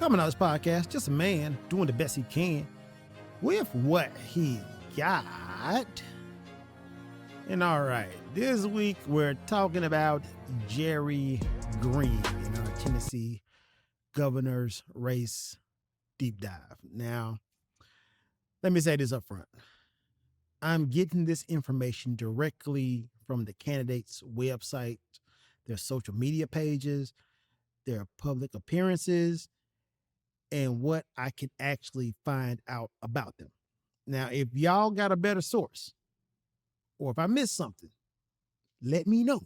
Coming on this podcast, just a man doing the best he can with what he got. And all right, this week we're talking about Jerry Green in our Tennessee governor's race deep dive. Now, let me say this up front. I'm getting this information directly from the candidates' website, their social media pages, their public appearances, and what I can actually find out about them. Now, if y'all got a better source, or if I missed something, let me know.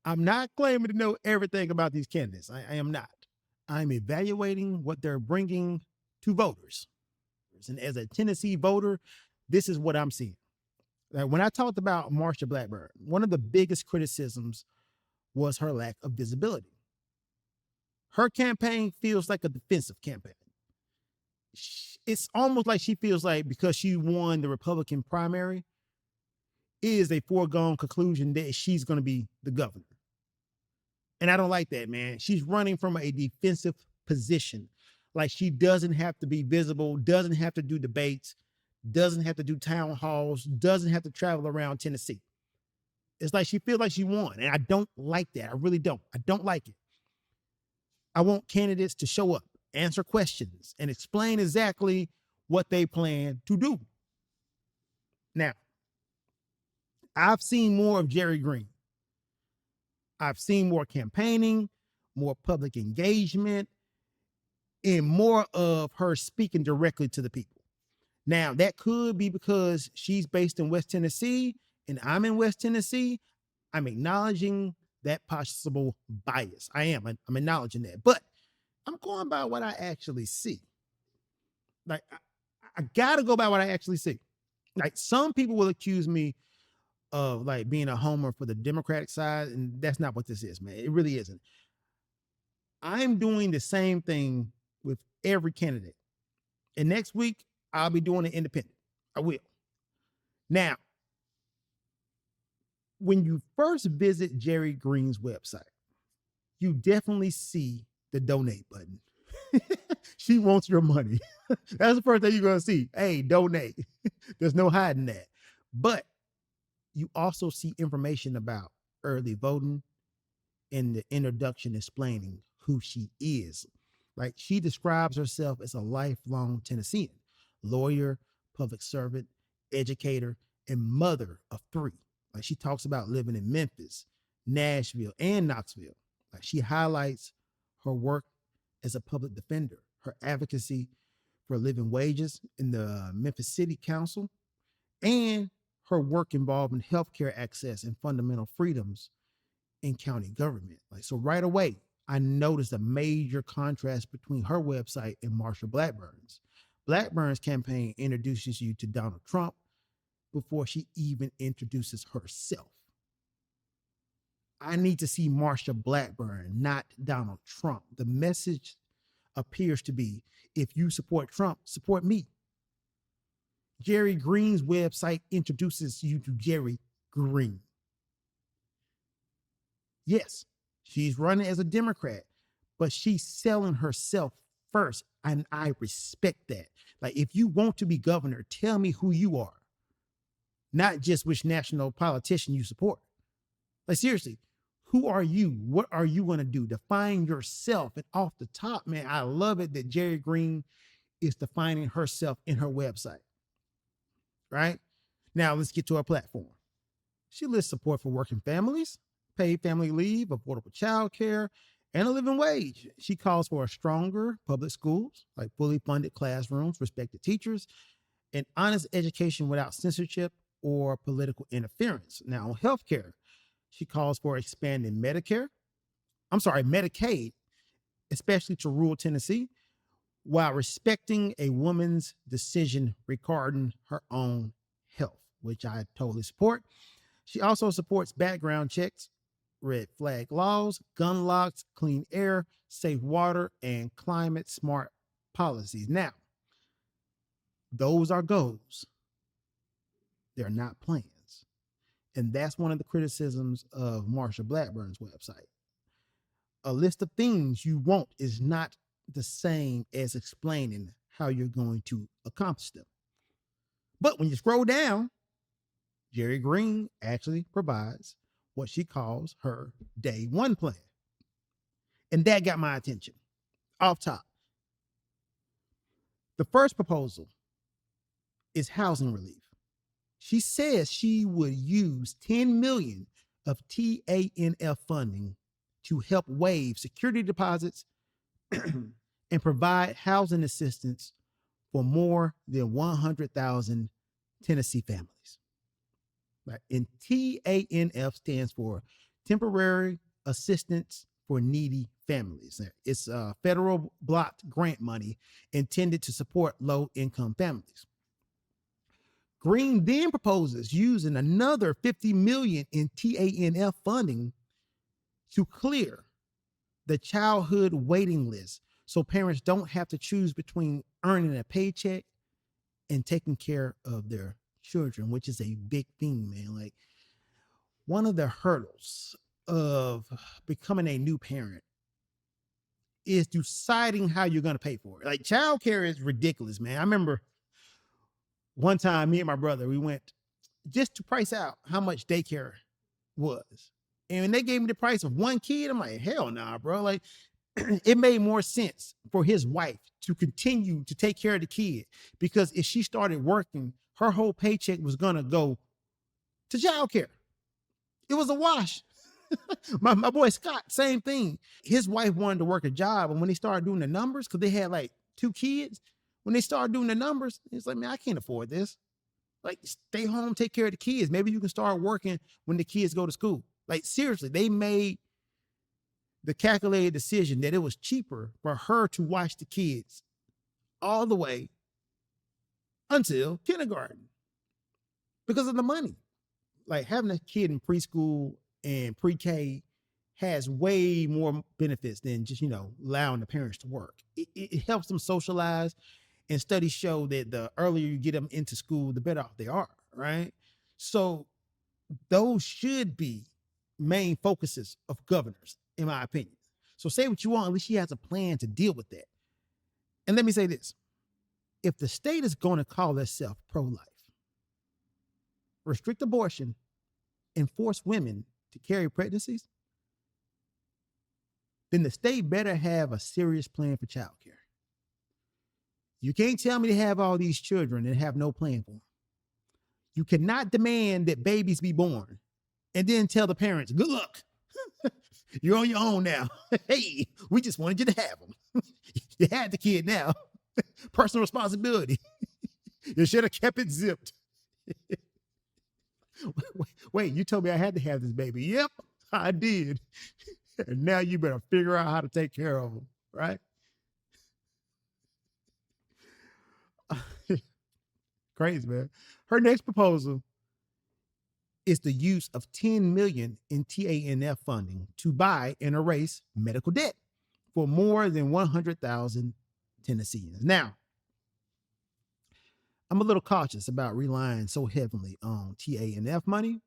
I'm not claiming to know everything about these candidates. I am not. I'm evaluating what they're bringing to voters. And as a Tennessee voter, this is what I'm seeing. When I talked about Marsha Blackburn, one of the biggest criticisms was her lack of visibility. Her campaign feels like a defensive campaign. It's almost like she feels like because she won the Republican primary, it is a foregone conclusion that she's going to be the governor. And I don't like that, man. She's running from a defensive position. Like she doesn't have to be visible, doesn't have to do debates, doesn't have to do town halls, doesn't have to travel around Tennessee. It's like she feels like she won. And I don't like that. I really don't. I don't like it. I want candidates to show up, answer questions, and explain exactly what they plan to do. Now, I've seen more of Jerry Green. I've seen more campaigning, more public engagement, and more of her speaking directly to the people. Now, that could be because she's based in West Tennessee and I'm in West Tennessee. I'm acknowledging that possible bias. I'm acknowledging that, but I'm going by what I actually see. Like, I gotta go by what I actually see. Like, some people will accuse me of like being a homer for the Democratic side, and that's not what this is, man. It really isn't. I'm doing the same thing with every candidate. And next week, I'll be doing an independent. I will. Now, when you first visit Jerry Green's website, you definitely see the donate button. She wants your money. That's the first thing you're going to see. Hey, donate. There's no hiding that. But you also see information about early voting and the introduction explaining who she is. Like, she describes herself as a lifelong Tennessean, lawyer, public servant, educator, and mother of three. Like, she talks about living in Memphis, Nashville, and Knoxville. Like, she highlights her work as a public defender, her advocacy for living wages in the Memphis City Council, and her work involved in healthcare access and fundamental freedoms in county government. Like, so right away, I noticed a major contrast between her website and Marsha Blackburn's. Blackburn's campaign introduces you to Donald Trump before she even introduces herself. I need to see Marsha Blackburn, not Donald Trump. The message appears to be, if you support Trump, support me. Jerry Green's website introduces you to Jerry Green. Yes, she's running as a Democrat, but she's selling herself first, and I respect that. Like, if you want to be governor, tell me who you are, not just which national politician you support. Like, seriously, who are you? What are you going to do? Define yourself. And off the top, man, I love it that Jerry Green is defining herself in her website. Right? Now, let's get to her platform. She lists support for working families, paid family leave, affordable child care, and a living wage. She calls for a stronger public schools, like fully funded classrooms, respected teachers, and honest education without censorship or political interference. Now, on healthcare, she calls for expanding Medicaid, especially to rural Tennessee, while respecting a woman's decision regarding her own health, which I totally support. She also supports background checks, red flag laws, gun locks, clean air, safe water, and climate smart policies. Now, those are goals. They're not plans. And that's one of the criticisms of Marsha Blackburn's website. A list of things you want is not the same as explaining how you're going to accomplish them. But when you scroll down, Jerry Green actually provides what she calls her day one plan. And that got my attention. Off top, the first proposal is housing relief. She says she would use 10 million of TANF funding to help waive security deposits and provide housing assistance for more than 100,000 Tennessee families. Right? And TANF stands for Temporary Assistance for Needy Families. It's federal blocked grant money intended to support low-income families. Green then proposes using another 50 million in TANF funding to clear the childhood waiting list so parents don't have to choose between earning a paycheck and taking care of their children, which is a big thing, man. Like, one of the hurdles of becoming a new parent is deciding how you're going to pay for it. Like, childcare is ridiculous, man. I remember one time, me and my brother, we went just to price out how much daycare was. And when they gave me the price of one kid, I'm like, hell nah, bro. Like, it made more sense for his wife to continue to take care of the kid, because if she started working, her whole paycheck was going to go to childcare. It was a wash. my boy Scott, same thing. His wife wanted to work a job, and when they started doing the numbers, because they had like 2 kids, when they started doing the numbers, it's like, man, I can't afford this. Like, stay home, take care of the kids. Maybe you can start working when the kids go to school. Like, seriously, they made the calculated decision that it was cheaper for her to watch the kids all the way until kindergarten because of the money. Like, having a kid in preschool and pre-K has way more benefits than just, allowing the parents to work. It helps them socialize, and studies show that the earlier you get them into school, the better off they are, right? So those should be main focuses of governors, in my opinion. So say what you want, at least she has a plan to deal with that. And let me say this. If the state is going to call itself pro-life, restrict abortion, and force women to carry pregnancies, then the state better have a serious plan for childcare. You can't tell me to have all these children and have no plan for them. You cannot demand that babies be born and then tell the parents, good luck. You're on your own now. Hey, we just wanted you to have them. You had the kid now. Personal responsibility. You should have kept it zipped. Wait, you told me I had to have this baby. Yep, I did. And now you better figure out how to take care of them, right? Crazy, man. Her next proposal is the use of 10 million in TANF funding to buy and erase medical debt for more than 100,000 Tennesseans. Now, I'm a little cautious about relying so heavily on TANF money.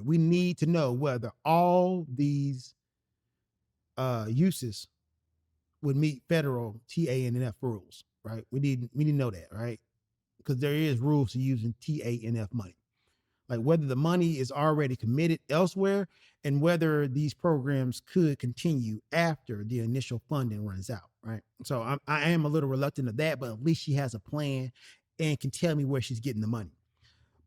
We need to know whether all these uses would meet federal TANF rules, right? We need to know that, right? Because there is rules to using TANF money. Like, whether the money is already committed elsewhere and whether these programs could continue after the initial funding runs out, right? So I am a little reluctant of that, but at least she has a plan and can tell me where she's getting the money.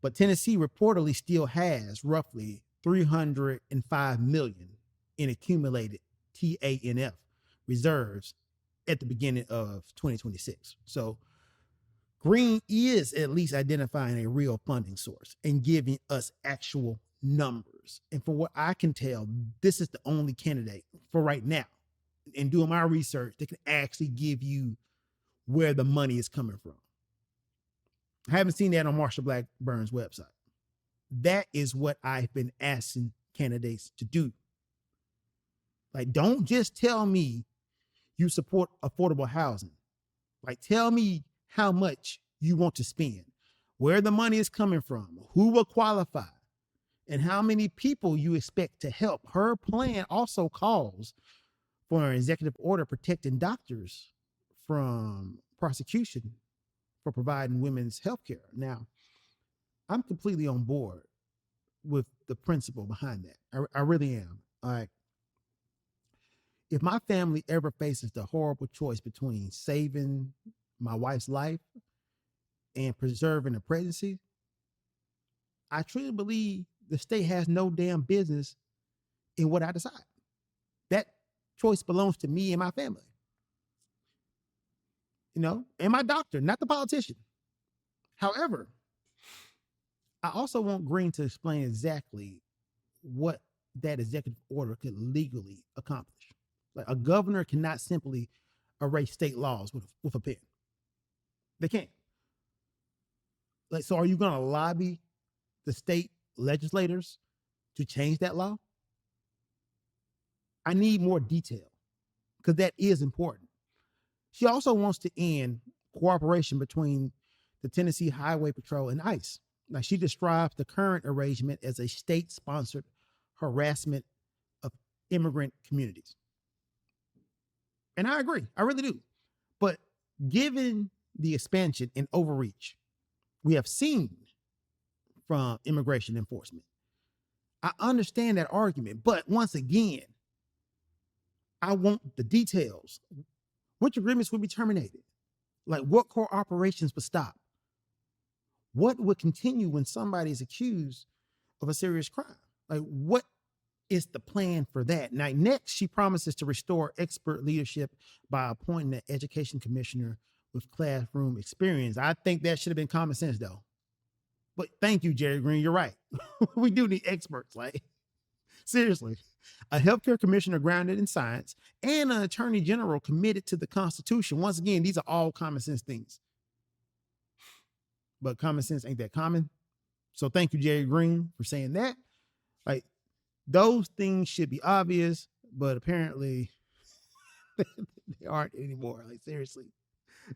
But Tennessee reportedly still has roughly 305 million in accumulated TANF reserves at the beginning of 2026. So Green is at least identifying a real funding source and giving us actual numbers. And for what I can tell, this is the only candidate for right now, in doing my research, that can actually give you where the money is coming from. I haven't seen that on Marsha Blackburn's website. That is what I've been asking candidates to do. Like, don't just tell me you support affordable housing. Like, tell me how much you want to spend, where the money is coming from, who will qualify, and how many people you expect to help. Her plan also calls for an executive order protecting doctors from prosecution for providing women's health care. Now, I'm completely on board with the principle behind that. I really am. All right. If my family ever faces the horrible choice between saving my wife's life and preserving a pregnancy, I truly believe the state has no damn business in what I decide. That choice belongs to me and my family, and my doctor, not the politician. However, I also want Green to explain exactly what that executive order could legally accomplish. Like a governor cannot simply erase state laws with a pen. They can't. Like, so are you going to lobby the state legislators to change that law? I need more detail because that is important. She also wants to end cooperation between the Tennessee Highway Patrol and ICE. Now, she describes the current arrangement as a state-sponsored harassment of immigrant communities. And I agree. I really do. But given the expansion and overreach we have seen from immigration enforcement, I understand that argument. But once again, I want the details. Which agreements would be terminated? Like what core operations would stop? What would continue when somebody is accused of a serious crime? Like what is the plan for that? Now, next, she promises to restore expert leadership by appointing an education commissioner with classroom experience. I think that should have been common sense, though. But thank you, Jerry Green. You're right. We do need experts. Like, seriously, a healthcare commissioner grounded in science and an attorney general committed to the Constitution. Once again, these are all common sense things. But common sense ain't that common. So thank you, Jerry Green, for saying that. Like, those things should be obvious, but apparently they aren't anymore. Like, seriously,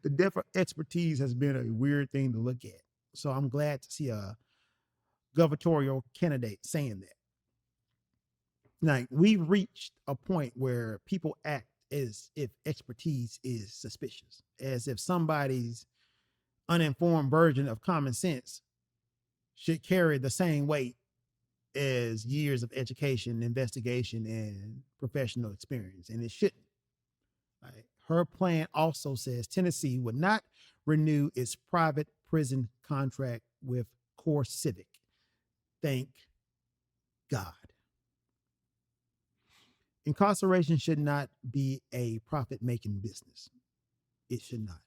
the depth of expertise has been a weird thing to look at. So I'm glad to see a gubernatorial candidate saying that. Like, we've reached a point where people act as if expertise is suspicious, as if somebody's uninformed version of common sense should carry the same weight as years of education, investigation, and professional experience. And it shouldn't. Right? Her plan also says Tennessee would not renew its private prison contract with Core Civic. Thank God. Incarceration should not be a profit-making business. It should not.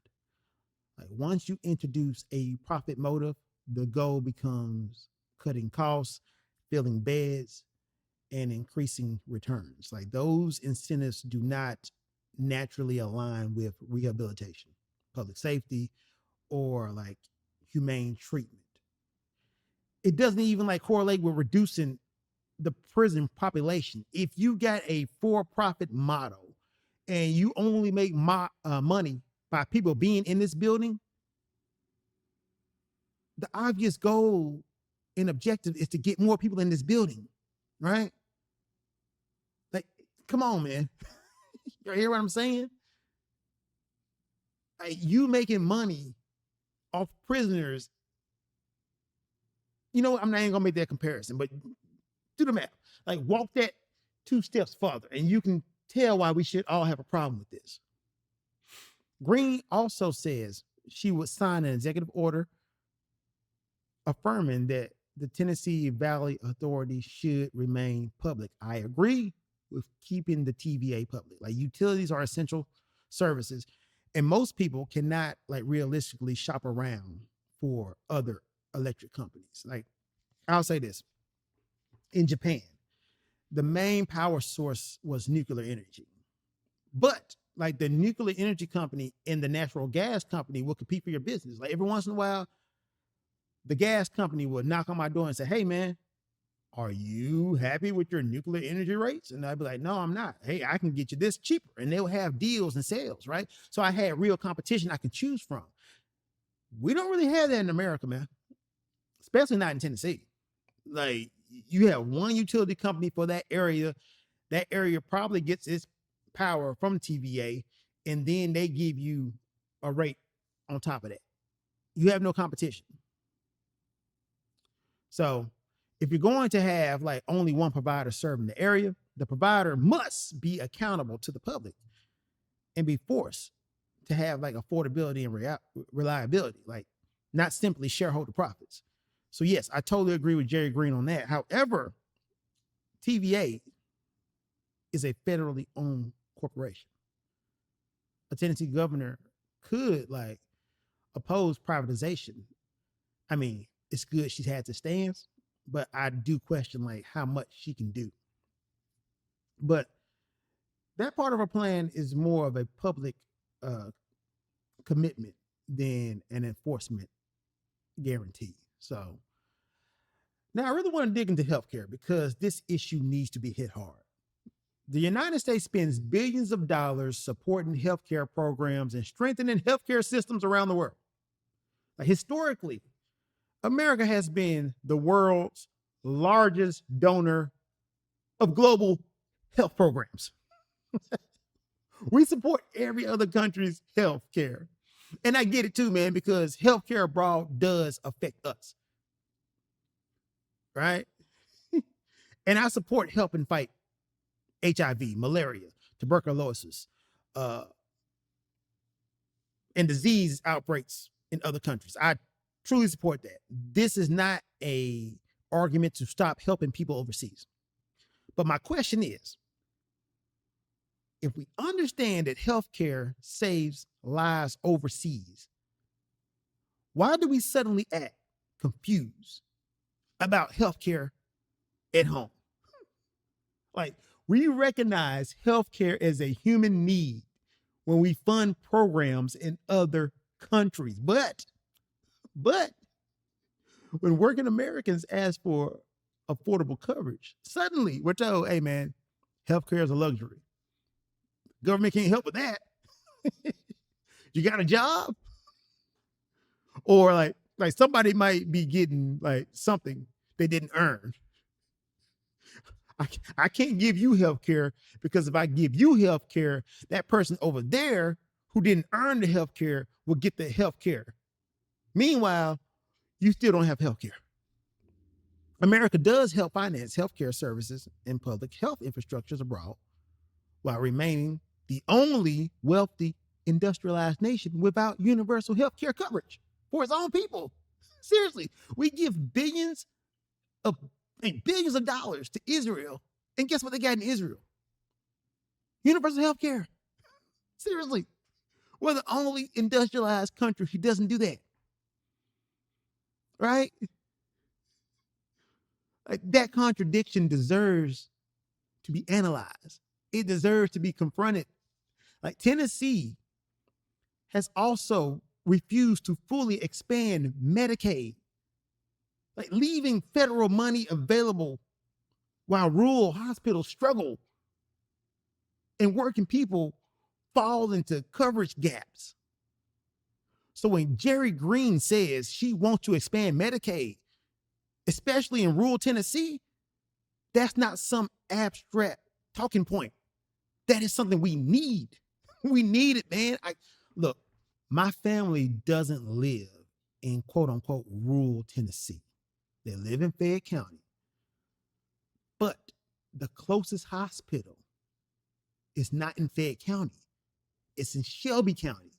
Like once you introduce a profit motive, the goal becomes cutting costs, filling beds, and increasing returns. Like those incentives do not naturally align with rehabilitation, public safety, or like humane treatment. It doesn't even like correlate with reducing the prison population. If you got a for-profit model and you only make money by people being in this building, the obvious goal and objective is to get more people in this building, right? Like, come on, man. You hear what I'm saying? Like, you making money off prisoners. You know what? I'm not even gonna make that comparison, but do the math. Like, walk that 2 steps further, and you can tell why we should all have a problem with this. Green also says she would sign an executive order affirming that the Tennessee Valley Authority should remain public. I agree with keeping the TVA public. Like, utilities are essential services, and most people cannot like realistically shop around for other electric companies. Like, I'll say this. In Japan, the main power source was nuclear energy. But like the nuclear energy company and the natural gas company will compete for your business. Like every once in a while, the gas company would knock on my door and say, hey man, are you happy with your nuclear energy rates? And I'd be like, no, I'm not. Hey, I can get you this cheaper. And they'll have deals and sales, right? So I had real competition I could choose from. We don't really have that in America, man. Especially not in Tennessee. Like, you have one utility company for that area. That area probably gets its power from TVA, and then they give you a rate on top of that. You have no competition. So if you're going to have like only one provider serving the area, the provider must be accountable to the public and be forced to have like affordability and reliability, like not simply shareholder profits. So yes, I totally agree with Jerry Green on that. However, TVA is a federally owned corporation. A Tennessee governor could like oppose privatization. I mean, it's good she's had the stance, but I do question like how much she can do. But that part of her plan is more of a public commitment than an enforcement guarantee. So now I really want to dig into healthcare because this issue needs to be hit hard. The United States spends billions of dollars supporting healthcare programs and strengthening healthcare systems around the world. Like, historically, America has been the world's largest donor of global health programs. We support every other country's healthcare. And I get it too, man, because healthcare abroad does affect us. Right? And I support helping fight HIV, malaria, tuberculosis, and disease outbreaks in other countries. I truly support that. This is not a argument to stop helping people overseas. But my question is, if we understand that healthcare saves lives overseas, why do we suddenly act confused about healthcare at home? Like, we recognize healthcare as a human need when we fund programs in other countries. But when working Americans ask for affordable coverage, suddenly we're told, hey man, healthcare is a luxury. Government can't help with that. You got a job? Or like somebody might be getting like something they didn't earn. I can't give you health care because if I give you health care, that person over there who didn't earn the health care will get the health care. Meanwhile, you still don't have health care. America does help finance healthcare services and public health infrastructures abroad while remaining the only wealthy industrialized nation without universal healthcare coverage for its own people. Seriously, we give billions of dollars to Israel. And guess what they got in Israel? Universal health care. Seriously. We're the only industrialized country who doesn't do that. Right? Like, that contradiction deserves to be analyzed. It deserves to be confronted. Like, Tennessee has also refused to fully expand Medicaid, like leaving federal money available while rural hospitals struggle and working people fall into coverage gaps. So when Jerry Green says she wants to expand Medicaid, especially in rural Tennessee, that's not some abstract talking point. That is something we need. We need it, man. Look, my family doesn't live in quote unquote rural Tennessee. They live in Fayette County. But the closest hospital is not in Fayette County. It's in Shelby County.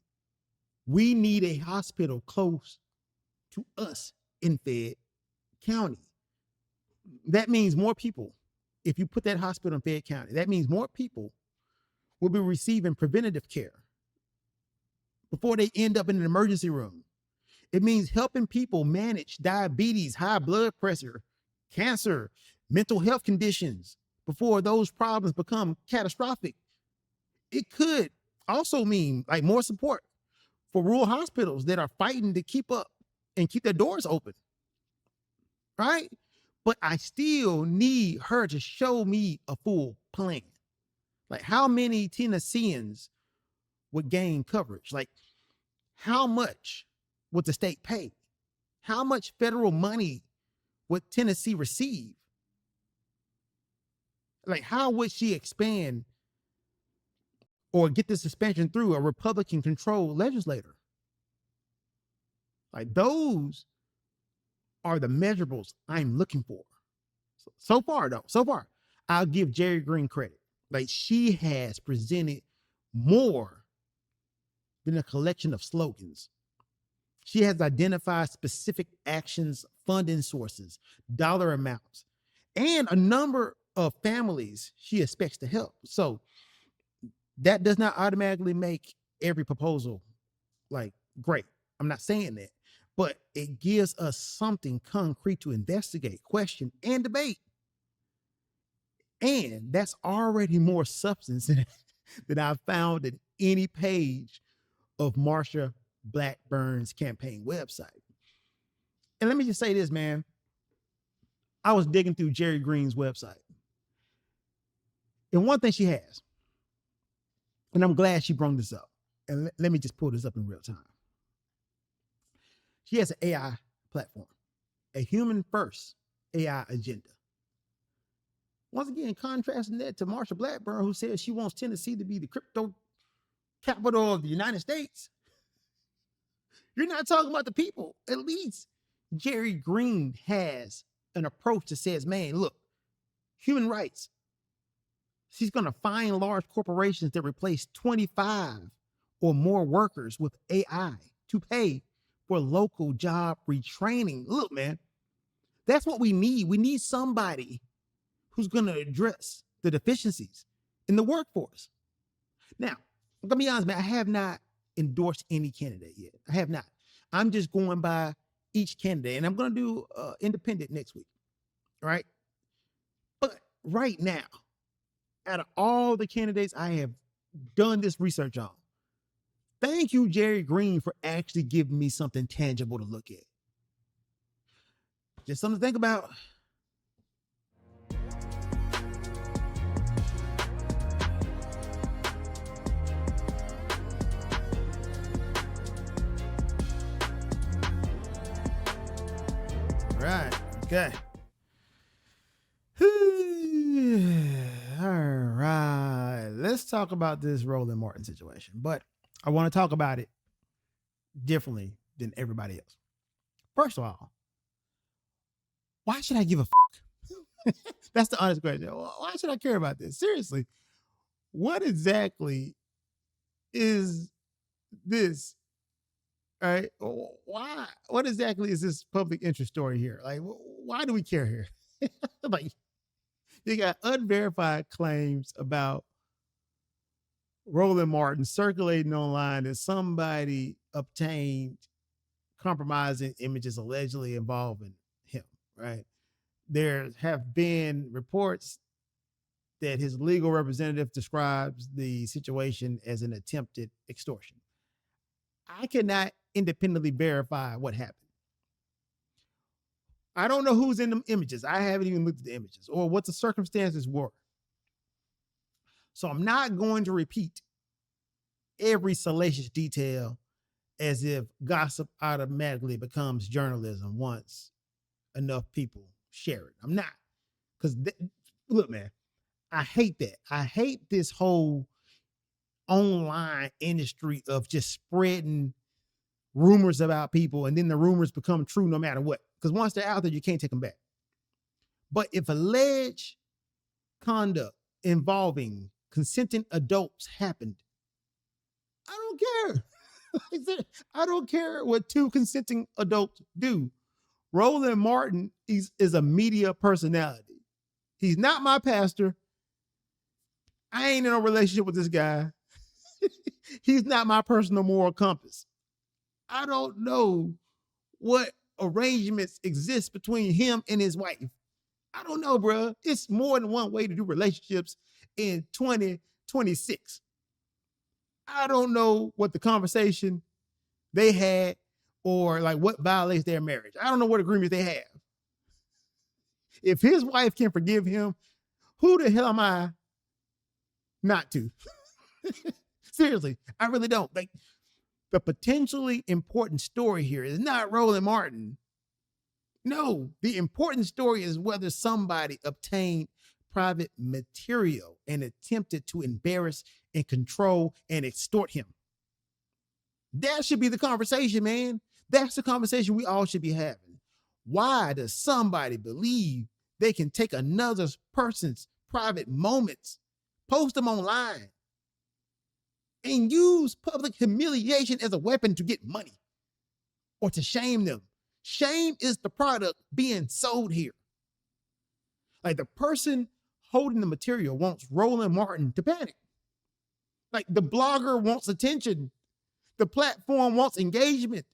We need a hospital close to us in Fayette County. That means more people. If you put that hospital in Fayette County, that means more people will be receiving preventative care before they end up in an emergency room. It means helping people manage diabetes, high blood pressure, cancer, mental health conditions before those problems become catastrophic. It could also mean like more support for rural hospitals that are fighting to keep up and keep their doors open. Right? But I still need her to show me a full plan. Like, how many Tennesseans would gain coverage? Like, how much would the state pay? How much federal money would Tennessee receive? Like, how would she expand or get the suspension through a Republican controlled legislator. Like those are the measurables I'm looking for. So far, though, I'll give Jerry Green credit. Like she has presented more than a collection of slogans. She has identified specific actions, funding sources, dollar amounts, and a number of families she expects to help. So that does not automatically make every proposal like great. I'm not saying that, but it gives us something concrete to investigate, question, and debate. And that's already more substance than I've found in any page of Marsha Blackburn's campaign website. And let me just say this, man. I was digging through Jerry Green's website. And one thing she has, and I'm glad she brought this up. And let me just pull this up in real time. She has an AI platform, a human first AI agenda. Once again, contrasting that to Marsha Blackburn, who says she wants Tennessee to be the crypto capital of the United States. You're not talking about the people. At least Jerry Green has an approach that says, man, look, human rights. She's going to find large corporations that replace 25 or more workers with AI to pay for local job retraining. Look, man, that's what we need. We need somebody who's going to address the deficiencies in the workforce. Now, I'm going to be honest, man, I have not endorsed any candidate yet. I have not. I'm just going by each candidate, and I'm going to do independent next week, right? But right now, out of all the candidates I have done this research on, thank you, Jerry Green, for actually giving me something tangible to look at. Just something to think about. Right. Okay. All right. Let's talk about this Roland Martin situation. But I want to talk about it differently than everybody else. First of all, why should I give a fuck? That's the honest question. Why should I care about this? Seriously, what exactly is this? All right. Why? What exactly is this public interest story here? Like, why do we care here? Like, you got unverified claims about Roland Martin circulating online that somebody obtained compromising images allegedly involving him, right? There have been reports that his legal representative describes the situation as an attempted extortion. I cannot independently verify what happened. I don't know who's in the images. I haven't even looked at the images or what the circumstances were. So I'm not going to repeat every salacious detail as if gossip automatically becomes journalism once enough people share it. I'm not. Because look, man, I hate that. I hate this whole online industry of just spreading rumors about people and then the rumors become true no matter what. Because once they're out there, you can't take them back. But if alleged conduct involving consenting adults happened, I don't care. I don't care what two consenting adults do. Roland Martin is a media personality. He's not my pastor. I ain't in a relationship with this guy. He's not my personal moral compass. I don't know what arrangements exist between him and his wife. I don't know, bro. It's more than one way to do relationships in 2026. I don't know what the conversation they had or like what violates their marriage. I don't know what agreements they have. If his wife can forgive him, who the hell am I not to? Seriously, I really don't. Like, the potentially important story here is not Roland Martin. No, the important story is whether somebody obtained private material and attempted to embarrass and control and extort him. That should be the conversation, man. That's the conversation we all should be having. Why does somebody believe they can take another person's private moments, post them online, and use public humiliation as a weapon to get money or to shame them? Shame is the product being sold here. Like, the person holding the material wants Roland Martin to panic. Like, the blogger wants attention. The platform wants engagement.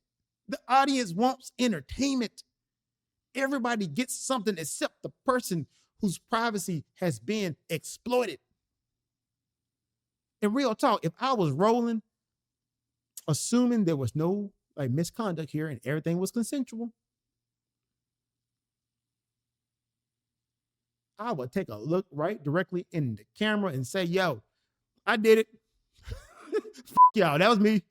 The audience wants entertainment. Everybody gets something except the person whose privacy has been exploited. In real talk, if I was Roland, assuming there was no misconduct here and everything was consensual, I would take a look right directly in the camera and say, yo, I did it. Y'all, that was me.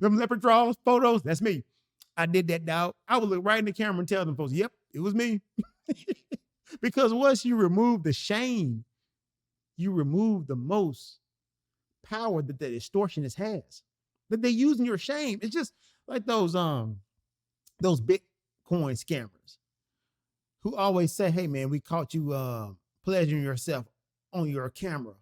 Them leopard draws, photos, that's me. I did that, dog. I would look right in the camera and tell them folks, yep, it was me. Because once you remove the shame, you remove the most power that the extortionist has. That they're using your shame. It's just like those Bitcoin scammers who always say, hey man, we caught you pleasuring yourself on your camera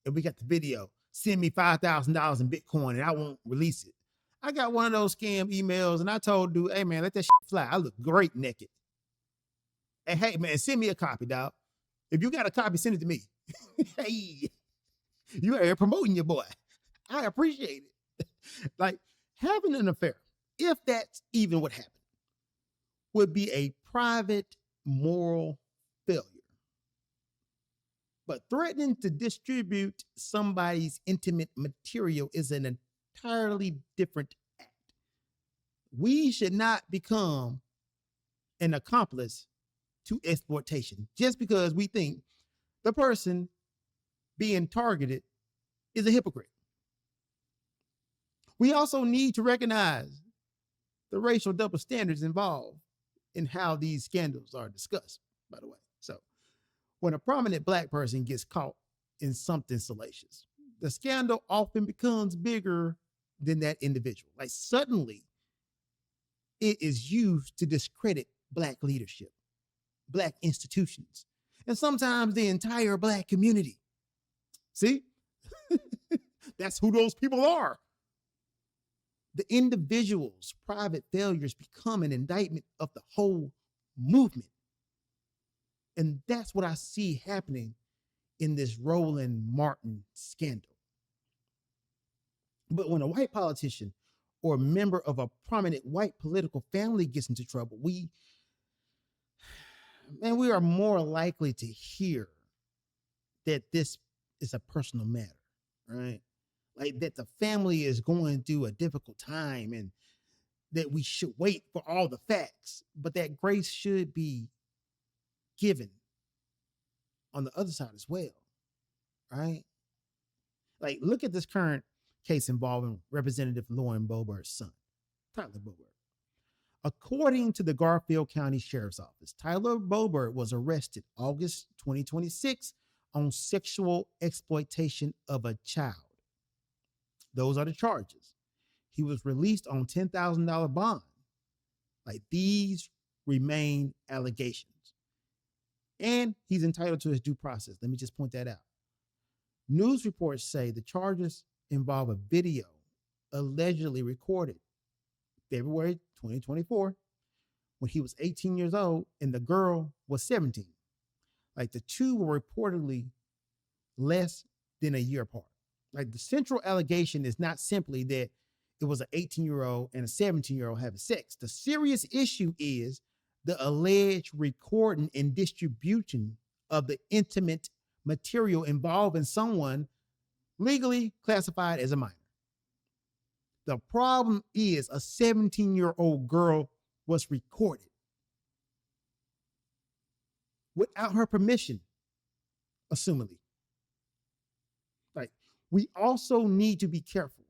and we got the video. Send me $5,000 in Bitcoin and I won't release it. I got one of those scam emails and I told dude, hey man, let that shit fly. I look great naked. And hey man, send me a copy, dog. If you got a copy, send it to me. Hey, you are promoting your boy. I appreciate it. Like, having an affair, if that's even what happened, would be a private moral failure. But threatening to distribute somebody's intimate material is an entirely different act. We should not become an accomplice to exploitation just because we think the person being targeted is a hypocrite. We also need to recognize the racial double standards involved in how these scandals are discussed, by the way. So when a prominent Black person gets caught in something salacious, the scandal often becomes bigger than that individual. Like, suddenly it is used to discredit Black leadership, Black institutions, and sometimes the entire Black community. See? That's who those people are. The individual's private failures become an indictment of the whole movement. And that's what I see happening in this Roland Martin scandal. But when a white politician or a member of a prominent white political family gets into trouble, we are more likely to hear that this is a personal matter, right? Like, that the family is going through a difficult time and that we should wait for all the facts, but that grace should be given on the other side as well, right? Like, look at this current case involving Representative Lauren Boebert's son, Tyler Boebert. According to the Garfield County Sheriff's Office, Tyler Boebert was arrested August 2026 on sexual exploitation of a child. Those are the charges. He was released on $10,000 bond. Like, these remain allegations. And he's entitled to his due process. Let me just point that out. News reports say the charges involve a video allegedly recorded February 2024 when he was 18 years old and the girl was 17. Like, the two were reportedly less than a year apart. Like, the central allegation is not simply that it was an 18-year-old and a 17-year-old having sex. The serious issue is the alleged recording and distribution of the intimate material involving someone legally classified as a minor. The problem is a 17-year-old girl was recorded without her permission, assumedly. Like, we also need to be careful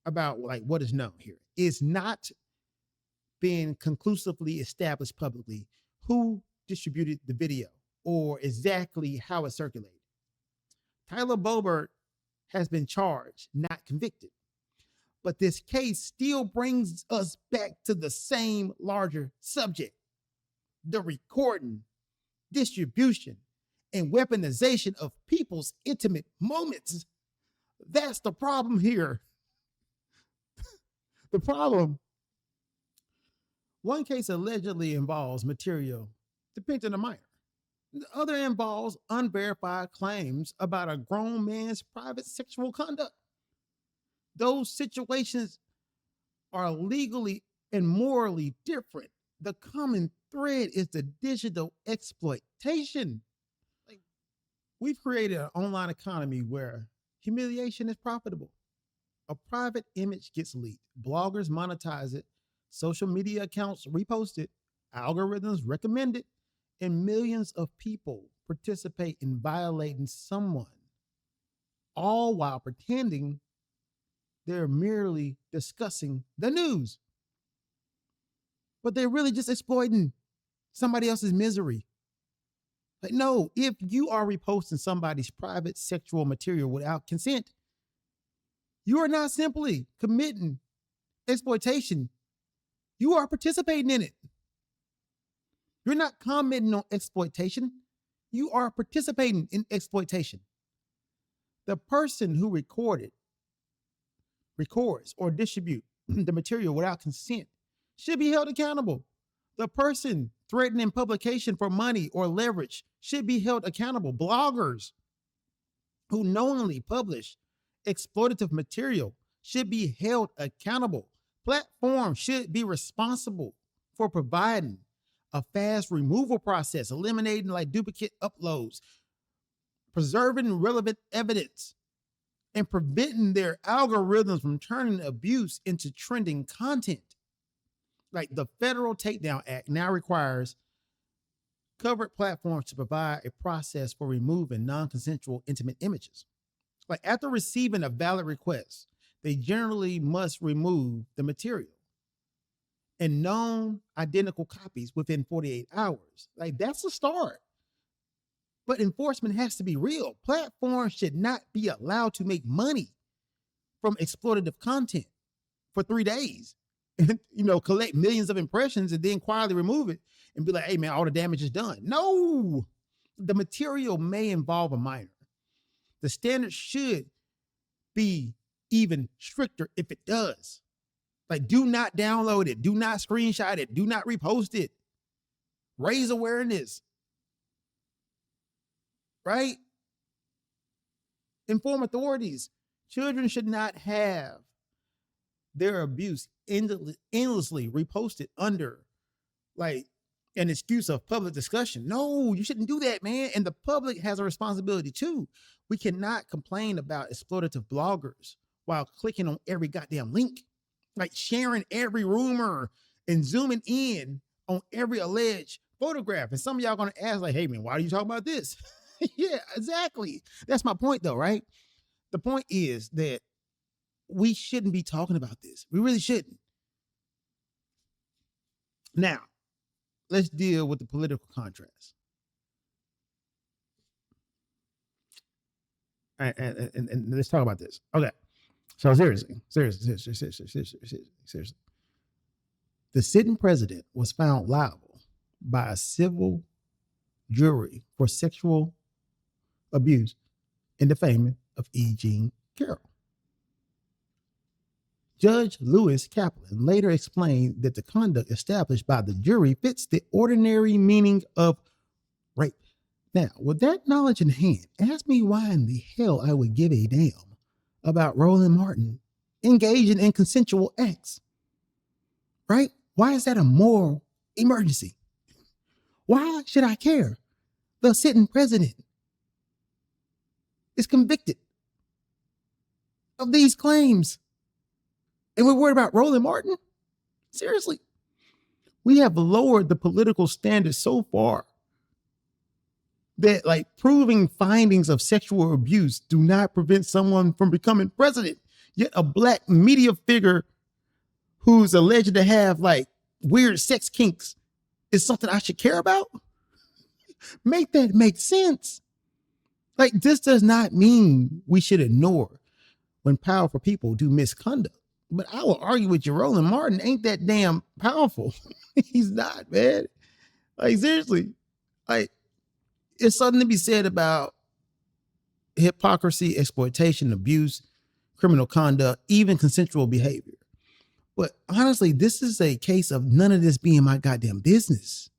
about what is known here. It's not being conclusively established publicly who distributed the video or exactly how it circulated. Tyler Bobert has been charged, not convicted. But this case still brings us back to the same larger subject: the recording, distribution, and weaponization of people's intimate moments. That's the problem here. The problem: one case allegedly involves material depicting a minor. The other involves unverified claims about a grown man's private sexual conduct. Those situations are legally and morally different. The common thread is the digital exploitation. Like, we've created an online economy where humiliation is profitable. A private image gets leaked, bloggers monetize it, social media accounts repost it, algorithms recommend it, and millions of people participate in violating someone, all while pretending they're merely discussing the news. But they're really just exploiting somebody else's misery. Like, no, if you are reposting somebody's private sexual material without consent, you are not simply committing exploitation. You are participating in it. You're not commenting on exploitation. You are participating in exploitation. The person who records, or distribute the material without consent should be held accountable. The person threatening publication for money or leverage should be held accountable. Bloggers who knowingly publish exploitative material should be held accountable. Platforms should be responsible for providing a fast removal process, eliminating like duplicate uploads, preserving relevant evidence, and preventing their algorithms from turning abuse into trending content. Like, the Federal Takedown Act now requires covered platforms to provide a process for removing non-consensual intimate images. Like, after receiving a valid request, they generally must remove the material and known identical copies within 48 hours. Like, that's a start. But enforcement has to be real. Platforms should not be allowed to make money from exploitative content for 3 days and, collect millions of impressions and then quietly remove it and be like, hey man, all the damage is done. No, the material may involve a minor. The standard should be even stricter if it does. Like, do not download it. Do not screenshot it. Do not repost it. Raise awareness. Right? Inform authorities. Children should not have their abuse endlessly reposted under like an excuse of public discussion. No, you shouldn't do that, man. And the public has a responsibility too. We cannot complain about exploitative bloggers while clicking on every goddamn link, like sharing every rumor and zooming in on every alleged photograph. And some of y'all gonna ask like, hey man, why are you talking about this? Yeah, exactly. That's my point though, right? The point is that we shouldn't be talking about this. We really shouldn't. Now, let's deal with the political contrast. And let's talk about this. Okay. So seriously. The sitting president was found liable by a civil jury for sexual abuse and defamation of E. Jean Carroll. Judge Lewis Kaplan later explained that the conduct established by the jury fits the ordinary meaning of rape. Now, with that knowledge in hand, ask me why in the hell I would give a damn about Roland Martin engaging in consensual acts. Right? Why is that a moral emergency? Why should I care? The sitting president is convicted of these claims. And we're worried about Roland Martin? Seriously? We have lowered the political standards so far that like proving findings of sexual abuse do not prevent someone from becoming president. Yet a black media figure who's alleged to have like weird sex kinks is something I should care about? Make that make sense. Like, this does not mean we should ignore when powerful people do misconduct. But I will argue with you, Roland Martin ain't that damn powerful. He's not, man. Like, seriously. Like, it's something to be said about hypocrisy, exploitation, abuse, criminal conduct, even consensual behavior. But honestly, this is a case of none of this being my goddamn business.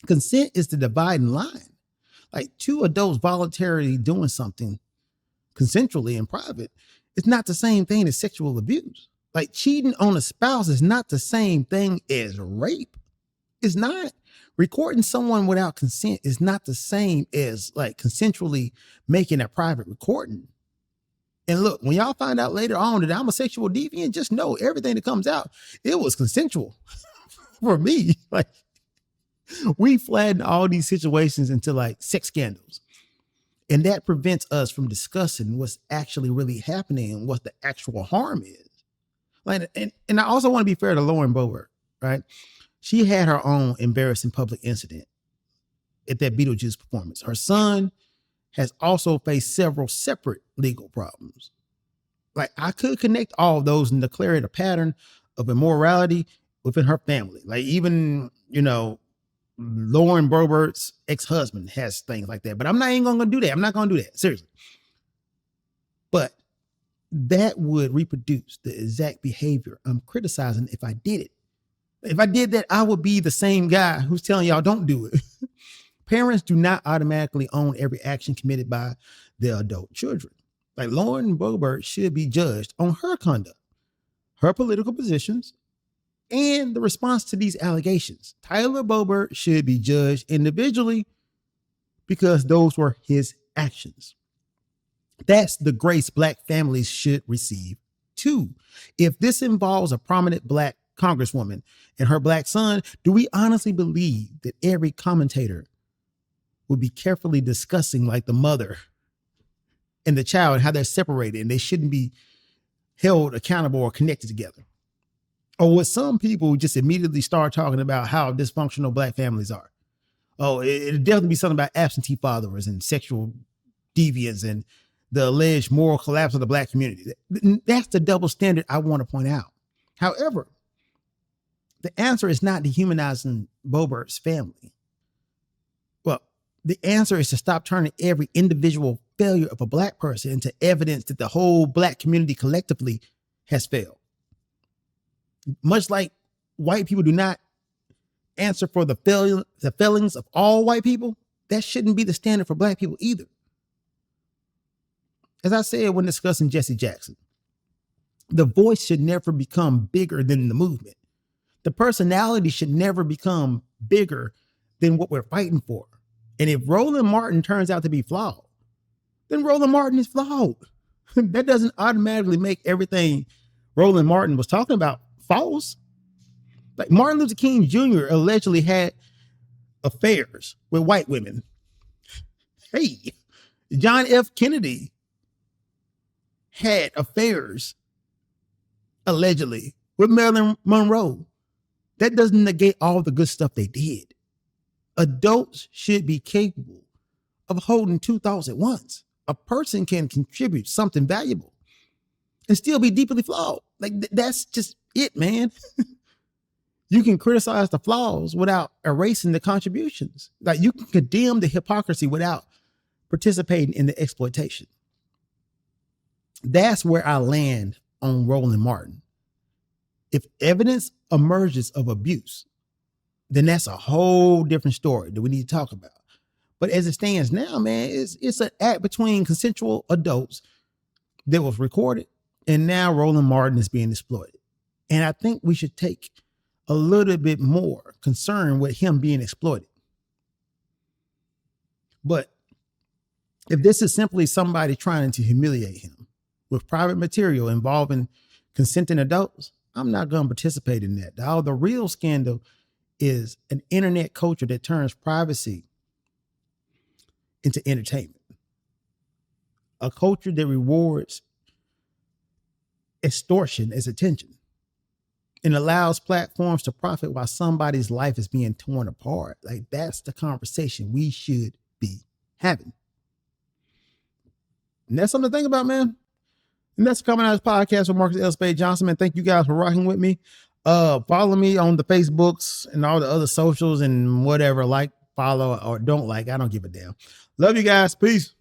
Consent is the dividing line. Like, two adults voluntarily doing something consensually in private, it's not the same thing as sexual abuse. Like, cheating on a spouse is not the same thing as rape. It's not. Recording someone without consent is not the same as like consensually making a private recording. And look, when y'all find out later on that I'm a sexual deviant, just know everything that comes out, it was consensual for me. Like, we flatten all these situations into like sex scandals. And that prevents us from discussing what's actually really happening and what the actual harm is. Like, and I also want to be fair to Lauren Boebert, right? She had her own embarrassing public incident at that Beetlejuice performance. Her son has also faced several separate legal problems. Like, I could connect all of those and declare it a pattern of immorality within her family. Like, even, Lauren Boebert's ex-husband has things like that. But I'm not even going to do that. I'm not going to do that. Seriously. But that would reproduce the exact behavior I'm criticizing if I did it. If I did that, I would be the same guy who's telling y'all don't do it. Parents do not automatically own every action committed by their adult children. Like, Lauren Boebert should be judged on her conduct, her political positions, and the response to these allegations. Tyler Boebert should be judged individually because those were his actions. That's the grace Black families should receive too. If this involves a prominent Black Congresswoman and her Black son, do we honestly believe that every commentator would be carefully discussing like the mother and the child and how they're separated and they shouldn't be held accountable or connected together? Or would some people just immediately start talking about how dysfunctional Black families are? Oh, it'd definitely be something about absentee fathers and sexual deviance and the alleged moral collapse of the Black community. That's the double standard I want to point out. However, the answer is not dehumanizing Boebert's family. Well, the answer is to stop turning every individual failure of a Black person into evidence that the whole Black community collectively has failed. Much like white people do not answer for the failings of all white people, that shouldn't be the standard for Black people either. As I said when discussing Jesse Jackson, the voice should never become bigger than the movement. The personality should never become bigger than what we're fighting for. And if Roland Martin turns out to be flawed, then Roland Martin is flawed. That doesn't automatically make everything Roland Martin was talking about false. Like, Martin Luther King Jr. allegedly had affairs with white women. Hey, John F. Kennedy had affairs allegedly with Marilyn Monroe. That doesn't negate all the good stuff they did. Adults should be capable of holding two thoughts at once. A person can contribute something valuable and still be deeply flawed. Like, that's just it, man. You can criticize the flaws without erasing the contributions. Like, you can condemn the hypocrisy without participating in the exploitation. That's where I land on Roland Martin. If evidence emerges of abuse, then that's a whole different story that we need to talk about. But as it stands now, man, it's an act between consensual adults that was recorded, and now Roland Martin is being exploited. And I think we should take a little bit more concern with him being exploited. But if this is simply somebody trying to humiliate him with private material involving consenting adults, I'm not going to participate in that. The real scandal is an internet culture that turns privacy into entertainment. A culture that rewards extortion as attention. and allows platforms to profit while somebody's life is being torn apart. Like, that's the conversation we should be having. And that's something to think about, man. And that's coming out of this podcast with Marcus L. Spade Johnson, man. Thank you guys for rocking with me. Follow me on the Facebooks and all the other socials and whatever. Like, follow, or don't like. I don't give a damn. Love you guys. Peace.